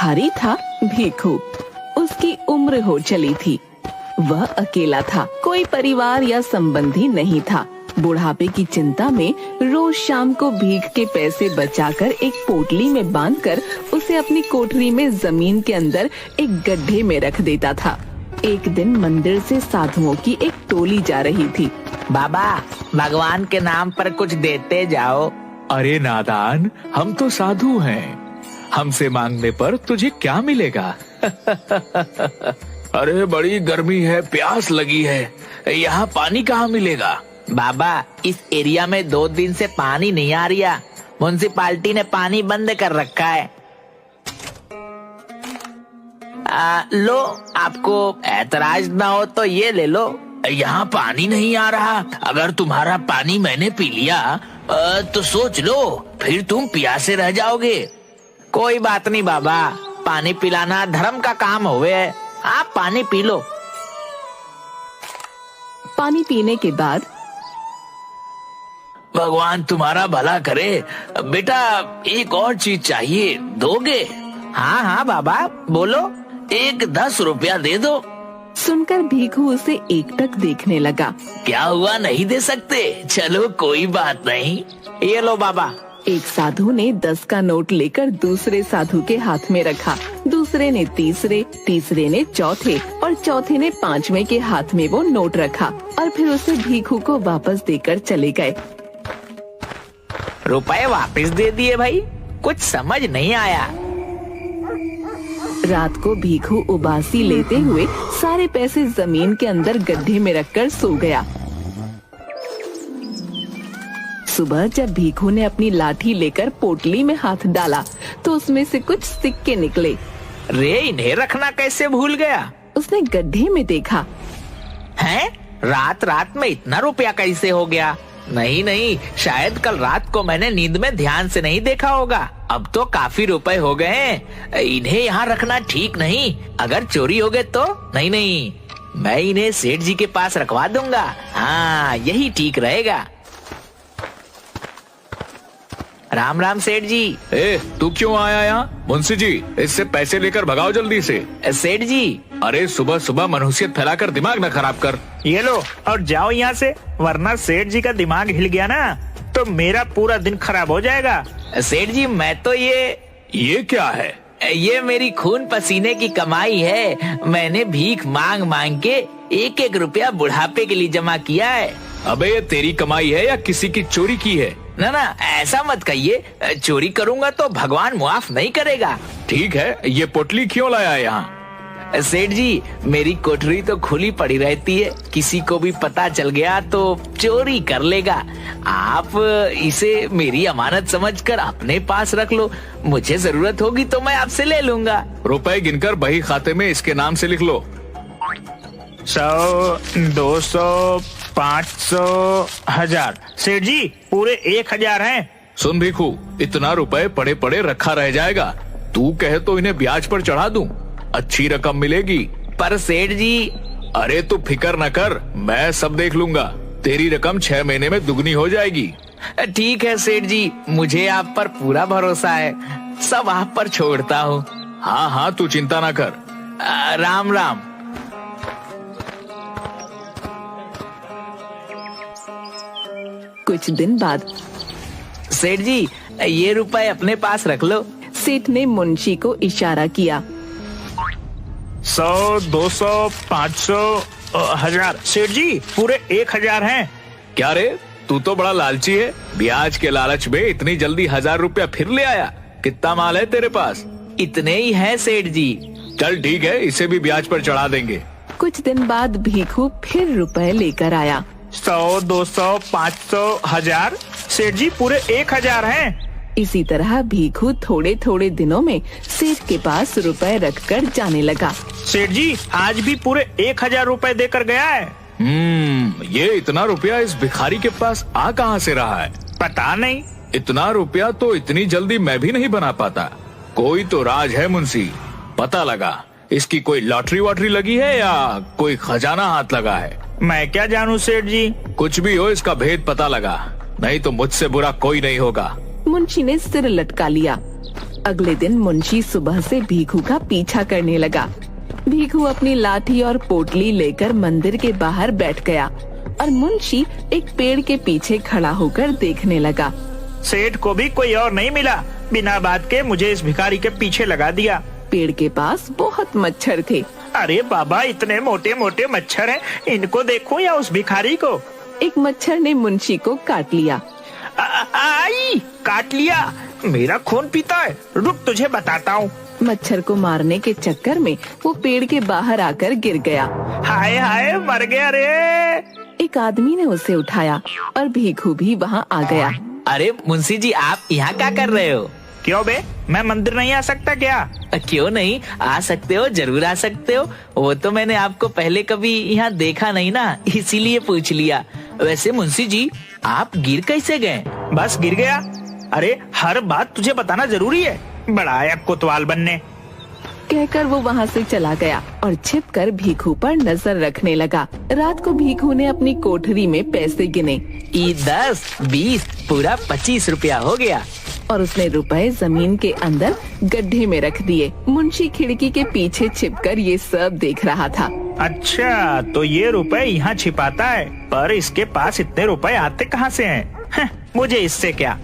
भिखारी था भीखू। उसकी उम्र हो चली थी। वह अकेला था, कोई परिवार या संबंधी नहीं था। बुढ़ापे की चिंता में रोज शाम को भीख के पैसे बचाकर एक पोटली में बांधकर उसे अपनी कोठरी में जमीन के अंदर एक गड्ढे में रख देता था। एक दिन मंदिर से साधुओं की एक टोली जा रही थी। बाबा, भगवान के नाम पर कुछ देते जाओ। अरे नादान, हम तो साधु हैं। हमसे मांगने पर तुझे क्या मिलेगा? अरे बड़ी गर्मी है, प्यास लगी है, यहाँ पानी कहाँ मिलेगा? बाबा, इस एरिया में 2 दिन से पानी नहीं आ रहा। म्युनिसिपालिटी ने पानी बंद कर रखा है। लो, आपको ऐतराज ना हो तो ये ले लो। यहाँ पानी नहीं आ रहा। अगर तुम्हारा पानी मैंने पी लिया तो सोच लो, फिर तुम प्यासे रह जाओगे। कोई बात नहीं बाबा, पानी पिलाना धर्म का काम होवे। आप पानी पी लो। पानी पीने के बाद भगवान तुम्हारा भला करे। बेटा, एक और चीज चाहिए, दोगे? हाँ हाँ बाबा, बोलो। एक 10 रुपया दे दो। सुनकर भीखू उसे एकटक देखने लगा। क्या हुआ, नहीं दे सकते? चलो कोई बात नहीं, ये लो बाबा। एक साधु ने 10 का नोट लेकर दूसरे साधु के हाथ में रखा। दूसरे ने तीसरे, तीसरे ने चौथे और चौथे ने 5वें के हाथ में वो नोट रखा और फिर उसे भीखू को वापस देकर चले गए। रुपए वापस दे दिए भाई, कुछ समझ नहीं आया। रात को भीखू उबासी लेते हुए सारे पैसे जमीन के अंदर गड्ढे में रखकर सो गया। सुबह जब भीखू ने अपनी लाठी लेकर पोटली में हाथ डाला तो उसमें से कुछ सिक्के निकले। रे, इन्हें रखना कैसे भूल गया? उसने गड्ढे में देखा। हैं? रात रात में इतना रुपया कैसे हो गया? नहीं नहीं, शायद कल रात को मैंने नींद में ध्यान से नहीं देखा होगा। अब तो काफी रुपए हो गए हैं। इन्हें यहाँ रखना ठीक नहीं। अगर चोरी हो गए तो? नहीं नहीं, मैं इन्हें सेठ जी के पास रखवा दूंगा। हाँ, यही ठीक रहेगा। राम राम सेठ जी। तू क्यों आया यहाँ? मुंशी जी, इससे पैसे लेकर भगाओ जल्दी से। सेठ जी। अरे सुबह सुबह मनहूसियत फैलाकर दिमाग न खराब कर। ये लो और जाओ यहाँ से, वरना सेठ जी का दिमाग हिल गया ना तो मेरा पूरा दिन खराब हो जाएगा। सेठ जी, मैं तो ये क्या है? ये मेरी खून पसीने की कमाई है। मैंने भीख मांग मांग के 1-1 रुपया बुढ़ापे के लिए जमा किया है। अबे, ये तेरी कमाई है या किसी की चोरी की है? ना ना, ऐसा मत कहिए। चोरी करूंगा तो भगवान मुआफ नहीं करेगा। ठीक है, ये पोटली क्यों लाया यहाँ? सेठ जी, मेरी कोठरी तो खुली पड़ी रहती है, किसी को भी पता चल गया तो चोरी कर लेगा। आप इसे मेरी अमानत समझकर अपने पास रख लो। मुझे जरूरत होगी तो मैं आपसे ले लूंगा। रुपए गिनकर बही खाते में इसके नाम से लिख लो। 100, 200, 500, 1000। सेठ जी, पूरे 1000 हैं। सुन भीखू, इतना रुपए पड़े पड़े रखा रह जाएगा। तू कहे तो इन्हें ब्याज पर चढ़ा दूं, अच्छी रकम मिलेगी। पर सेठ जी। अरे तू फिक्र न कर, मैं सब देख लूंगा। तेरी रकम 6 महीने में दुगनी हो जाएगी। ठीक है सेठ जी, मुझे आप पर पूरा भरोसा है। सब आप पर छोड़ता हूँ। हाँ हाँ, तू चिंता ना कर। राम राम। कुछ दिन बाद सेठ जी, ये रुपए अपने पास रख लो। सेठ ने मुंशी को इशारा किया। 100, 200, 500, 1000। सेठ जी, पूरे 1000 हैं। क्या रे, तू तो बड़ा लालची है। ब्याज के लालच में इतनी जल्दी 1000 रुपया फिर ले आया। कितना माल है तेरे पास? इतने ही है सेठ जी। चल ठीक है, इसे भी ब्याज पर चढ़ा देंगे। कुछ दिन बाद भीखू फिर रुपए लेकर आया। 100, 200, 500, 1000। सेठ जी, पूरे 1000 हैं। इसी तरह भीखू थोड़े थोड़े दिनों में सेठ के पास रुपए रखकर जाने लगा। सेठ जी, आज भी पूरे 1000 रुपए देकर गया है। ये इतना रुपया इस भिखारी के पास आ कहाँ से रहा है? पता नहीं। इतना रुपया तो इतनी जल्दी मैं भी नहीं बना पाता। कोई तो राज है मुंशी, पता लगा। इसकी कोई लॉटरी वॉटरी लगी है या कोई खजाना हाथ लगा है? मैं क्या जानूं सेठ जी। कुछ भी हो, इसका भेद पता लगा, नहीं तो मुझसे बुरा कोई नहीं होगा। मुंशी ने सिर लटका लिया। अगले दिन मुंशी सुबह से भीखू का पीछा करने लगा। भीखू अपनी लाठी और पोटली लेकर मंदिर के बाहर बैठ गया और मुंशी एक पेड़ के पीछे खड़ा होकर देखने लगा। सेठ को भी कोई और नहीं मिला, बिना बात के मुझे इस भिखारी के पीछे लगा दिया। पेड़ के पास बहुत मच्छर थे। अरे बाबा, इतने मोटे मोटे मच्छर हैं, इनको देखूं या उस भिखारी को? एक मच्छर ने मुंशी को काट लिया। आई, काट लिया, मेरा खून पीता है, रुक तुझे बताता हूँ। मच्छर को मारने के चक्कर में वो पेड़ के बाहर आकर गिर गया। हाय हाय, मर गया रे। एक आदमी ने उसे उठाया और भीखू भी वहाँ आ गया। अरे मुंशी जी, आप यहाँ क्या कर रहे हो? क्यों बे, मैं मंदिर नहीं आ सकता क्या? क्यों नहीं, आ सकते हो, जरूर आ सकते हो। वो तो मैंने आपको पहले कभी यहाँ देखा नहीं ना, इसीलिए पूछ लिया। वैसे मुंशी जी, आप गिर कैसे गए? बस गिर गया। अरे हर बात तुझे बताना जरूरी है, बड़ा आया कोतवाल बनने। कहकर वो वहाँ से चला गया और छिपकर भीखू पर नजर रखने लगा। रात को भीखू ने अपनी कोठरी में पैसे गिने। 10, 20, पूरा 25 रुपया हो गया। और उसने रुपए जमीन के अंदर गड्ढे में रख दिए। मुंशी खिड़की के पीछे छिपकर ये सब देख रहा था। अच्छा, तो ये रुपए यहाँ छिपाता है, पर इसके पास इतने रुपए आते कहाँ से हैं? मुझे इससे क्या?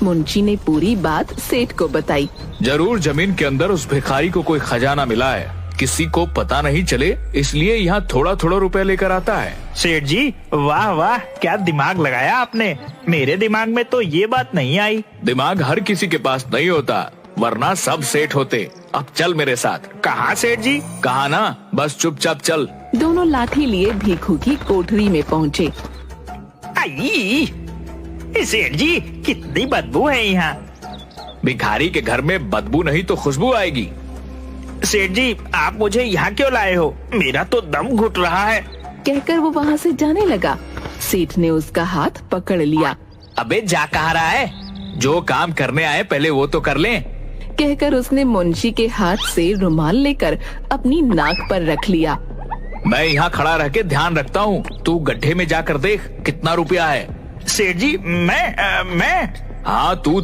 मुंशी ने पूरी बात सेठ को बताई। जरूर जमीन के अंदर उस भिखारी को कोई खजाना मिला है, किसी को पता नहीं चले, इसलिए यहाँ थोड़ा थोड़ा रुपए लेकर आता है। सेठ जी, वाह वाह, क्या दिमाग लगाया आपने। मेरे दिमाग में तो ये बात नहीं आई। दिमाग हर किसी के पास नहीं होता, वरना सब सेठ होते। अब चल मेरे साथ। कहाँ सेठ जी? कहा ना, बस चुपचाप चल। दोनों लाठी लिए भीखू की कोठरी में पहुँचे। आई, सेठ जी, कितनी बदबू है यहाँ। भिखारी के घर में बदबू नहीं तो खुशबू आएगी। सेठ जी, आप मुझे यहाँ क्यों लाए हो? मेरा तो दम घुट रहा है। कहकर वो वहाँ से जाने लगा। सेठ ने उसका हाथ पकड़ लिया। अबे जा कहाँ रहा है? जो काम करने आए पहले वो तो कर लें। कहकर उसने मुंशी के हाथ से रुमाल लेकर अपनी नाक पर रख लिया। मैं यहाँ खड़ा रह के ध्यान रखता हूँ, तू गड्ढे में जाकर देख कितना रुपया है। सेठ जी, मैं हाँ तू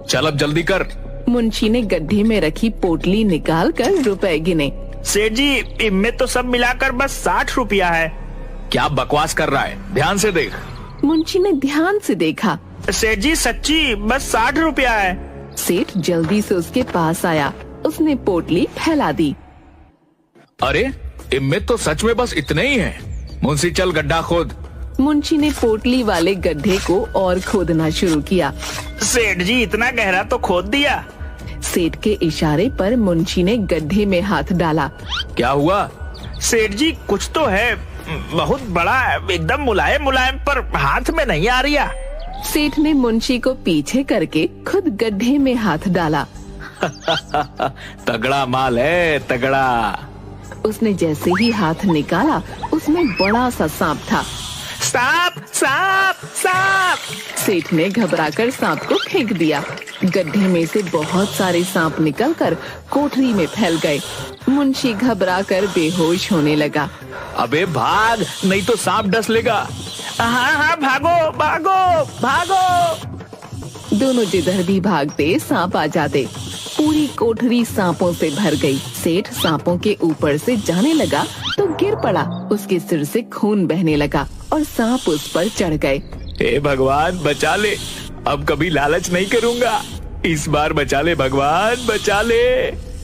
चल, अब जल्दी कर। मुंशी ने गड्ढे में रखी पोटली निकाल कर रुपए गिने। सेठ जी, इनमें तो सब मिलाकर बस 60 रुपया है। क्या बकवास कर रहा है, ध्यान से देख। मुंशी ने ध्यान से देखा। सेठ जी, सच्ची बस 60 रुपया है। सेठ जल्दी से उसके पास आया। उसने पोटली फैला दी। अरे इनमें तो सच में बस इतने ही हैं। मुंशी चल गड्ढा खोद। मुंशी ने पोटली वाले गड्ढे को और खोदना शुरू किया। सेठ जी, इतना गहरा तो खोद दिया। सेठ के इशारे पर मुंशी ने गड्ढे में हाथ डाला। क्या हुआ? सेठ जी, कुछ तो है, बहुत बड़ा है, एकदम मुलायम मुलायम, पर हाथ में नहीं आ रहा। सेठ ने मुंशी को पीछे करके खुद गड्ढे में हाथ डाला। तगड़ा माल है, तगड़ा। उसने जैसे ही हाथ निकाला, उसमें बड़ा सा सांप था। सांप, सांप, सांप! सेठ ने घबराकर सांप को फेंक दिया। गड्ढे में से बहुत सारे सांप निकलकर कोठरी में फैल गए। मुंशी घबराकर बेहोश होने लगा। अबे भाग, नहीं तो सांप डस लेगा। हाँ हाँ, भागो भागो भागो। दोनों जिधर भी भागते सांप आ जाते। पूरी कोठरी सांपों से भर गई। सेठ सांपों के ऊपर से जाने लगा तो गिर पड़ा। उसके सिर से खून बहने लगा और सांप उस पर चढ़ गए। हे भगवान बचा ले, अब कभी लालच नहीं करूंगा, इस बार बचा ले भगवान, बचा ले।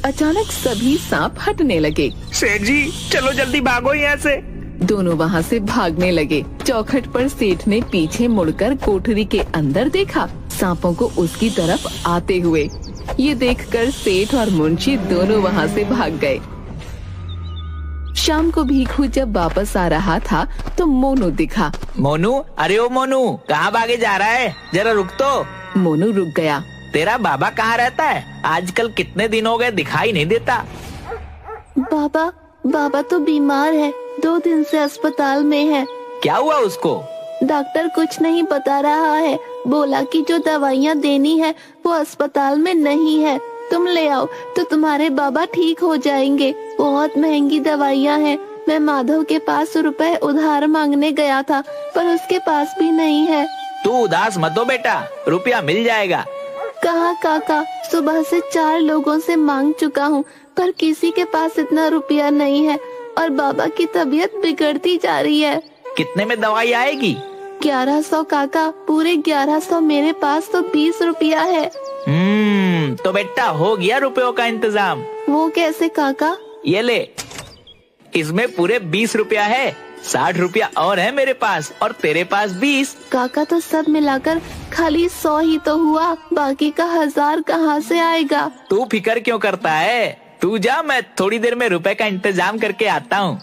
अचानक सभी सांप हटने लगे। सेठ जी, चलो जल्दी भागो यहाँ से। दोनों वहाँ से भागने लगे। चौखट पर सेठ ने पीछे मुड़कर कोठरी के अंदर देखा, सांपों को उसकी तरफ आते हुए। ये देखकर सेठ और मुंशी दोनों वहाँ से भाग गए। शाम को भीखू जब वापस आ रहा था तो मोनू दिखा। मोनू, अरे ओ मोनू, कहाँ भागे जा रहा है? जरा रुक तो। मोनू रुक गया। तेरा बाबा कहाँ रहता है? आजकल कितने दिन हो गए दिखाई नहीं देता। बाबा तो बीमार है, 2 दिन से अस्पताल में है। क्या हुआ उसको? डॉक्टर कुछ नहीं बता रहा है, बोला कि जो दवाइयाँ देनी है वो अस्पताल में नहीं है, तुम ले आओ तो तुम्हारे बाबा ठीक हो जाएंगे। बहुत महंगी दवाइयाँ हैं। मैं माधव के पास रुपए उधार मांगने गया था, पर उसके पास भी नहीं है। तू उदास मत हो बेटा, रुपया मिल जाएगा। कहाँ काका, सुबह से 4 लोगों से मांग चुका हूँ पर किसी के पास इतना रुपया नहीं है और बाबा की तबीयत बिगड़ती जा रही है। कितने में दवाई आएगी? 1100 काका, पूरे 1100। मेरे पास तो 20 रुपया है। तो बेटा हो गया रुपयों का इंतजाम। वो कैसे काका? ये ले, इसमें पूरे 20 रुपया है। 60 रुपया और है मेरे पास और तेरे पास 20। काका तो सब मिलाकर खाली 100 ही तो हुआ, बाकी का 1000 कहाँ से आएगा? तू फिक्र क्यों करता है? तू जा, मैं थोड़ी देर में रुपए का इंतजाम करके आता हूँ।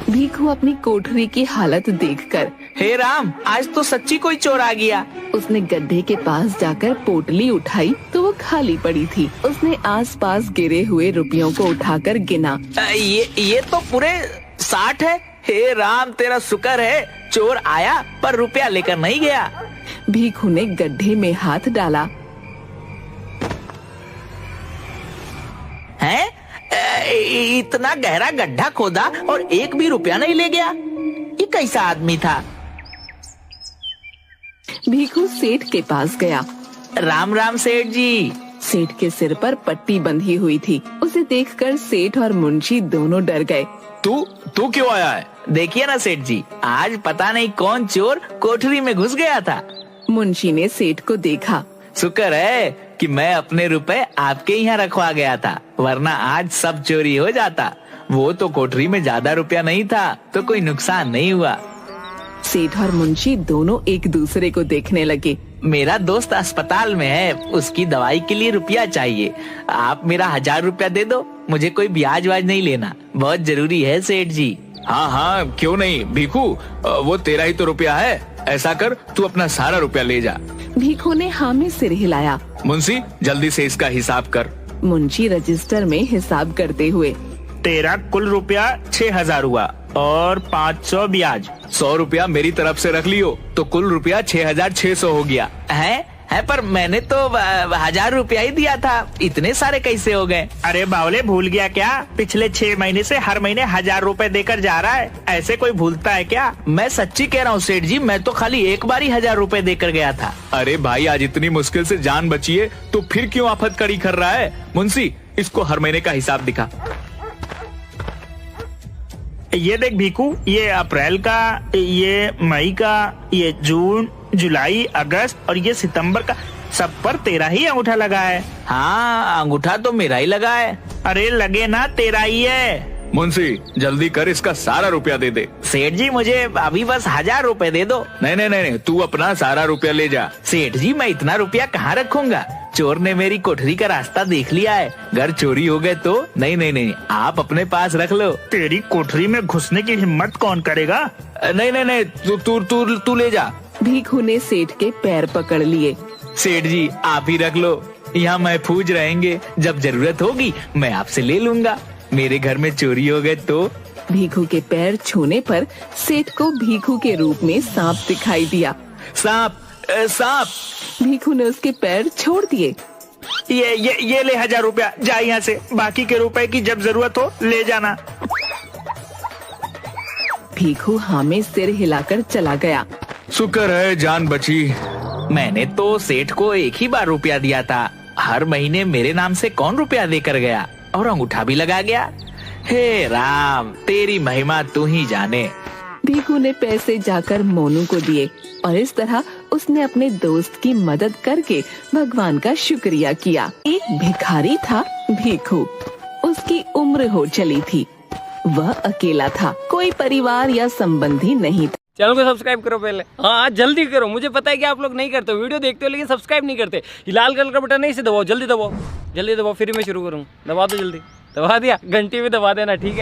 भीखू अपनी कोठरी की हालत देखकर हे राम, आज तो सच्ची कोई चोर आ गया। उसने गड्ढे के पास जाकर पोटली उठाई तो वो खाली पड़ी थी। उसने आसपास गिरे हुए रुपयों को उठाकर गिना। ये तो पूरे 60 है। हे राम, तेरा शुक्र है चोर आया पर रुपया लेकर नहीं गया। भीखू ने गड्ढे में हाथ डाला। हैं? इतना गहरा गड्ढा खोदा और एक भी रुपया नहीं ले गया। ये कैसा आदमी था? भीखू सेठ के पास गया। राम राम सेठ जी। सेठ के सिर पर पट्टी बंधी हुई थी। उसे देखकर सेठ और मुंशी दोनों डर गए। तू क्यों आया है? देखिए ना सेठ जी, आज पता नहीं कौन चोर कोठरी में घुस गया था। मुंशी ने सेठ को देखा। शुक्र है कि मैं अपने रुपए आपके यहाँ रखवा गया था, वरना आज सब चोरी हो जाता। वो तो कोठरी में ज्यादा रुपया नहीं था तो कोई नुकसान नहीं हुआ। सेठ और मुंशी दोनों एक दूसरे को देखने लगे। मेरा दोस्त अस्पताल में है, उसकी दवाई के लिए रुपया चाहिए। आप मेरा 1000 रुपया दे दो, मुझे कोई ब्याज वाज नहीं लेना, बहुत जरूरी है सेठ जी। हाँ, क्यों नहीं भीखू, वो तेरा ही तो रुपया है। ऐसा कर, तू अपना सारा रुपया ले जा। भीखू ने हाँ में सिर हिलाया। मुंशी, जल्दी से इसका हिसाब कर। मुंशी रजिस्टर में हिसाब करते हुए, तेरा कुल रुपया 6000 हुआ और 500 ब्याज। 100 रुपया मेरी तरफ से रख लियो तो कुल रुपया 6600 हो गया। है पर मैंने तो 1000 रुपया ही दिया था, इतने सारे कैसे हो गए? अरे बावले, भूल गया क्या? पिछले 6 महीने से हर महीने 1000 रुपए देकर जा रहा है। ऐसे कोई भूलता है क्या? मैं सच्ची कह रहा हूँ सेठ जी, मैं तो खाली एक बार ही 1000 रुपए देकर गया था। अरे भाई, आज इतनी मुश्किल से जान बची है तो फिर क्यों आफत कड़ी कर रहा है? मुंशी, इसको हर महीने का हिसाब दिखा। ये देख भीखू, ये अप्रैल का, ये मई का, ये जून, जुलाई, अगस्त और ये सितंबर का, सब पर तेरा ही अंगूठा लगा है। हाँ, अंगूठा तो मेरा ही लगा है। अरे लगे ना, तेरा ही है। मुंशी, जल्दी कर, इसका सारा रुपया दे दे। सेठ जी, मुझे अभी बस 1000 रुपए दे दो। नहीं, तू अपना सारा रुपया ले जा। सेठ जी, मैं इतना रुपया कहाँ रखूंगा? चोर ने मेरी कोठरी का रास्ता देख लिया है, घर चोरी हो गए तो। नहीं, आप अपने पास रख लो। तेरी कोठरी में घुसने की हिम्मत कौन करेगा? नहीं, तू ले जा। भीखू ने सेठ के पैर पकड़ लिए। सेठ जी, आप ही रख लो, यहाँ महफूज रहेंगे। जब जरूरत होगी मैं आपसे ले लूंगा। मेरे घर में चोरी हो गए तो। भीखू के पैर छूने पर सेठ को भीखू के रूप में सांप दिखाई दिया। सांप! भीखू ने उसके पैर छोड़ दिए। ये ले 1000 रुपया, जा यहाँ से। बाकी के रुपए की जब जरूरत हो ले जाना। भीखू हाँ में सिर हिलाकर चला गया। शुक्र है जान बची। मैंने तो सेठ को एक ही बार रुपया दिया था, हर महीने मेरे नाम से कौन रुपया देकर गया, और अंगूठा भी लगा गया। हे राम, तेरी महिमा तू ही जाने। भीखू ने पैसे जाकर मोनू को दिए और इस तरह उसने अपने दोस्त की मदद करके भगवान का शुक्रिया किया। एक भिखारी था भीखू, उसकी उम्र हो चली थी। वह अकेला था, कोई परिवार या संबंधी नहीं था। चैनल को सब्सक्राइब करो पहले। हाँ जल्दी करो, मुझे पता है कि आप लोग नहीं करते, वीडियो देखते हो लेकिन सब्सक्राइब नहीं करते। ये लाल कलर का बटन है, इसे दबाओ, जल्दी दबाओ, फिर मैं शुरू करूँ। दबा दो जल्दी, दबा दिया, घंटी भी दबा देना, ठीक है।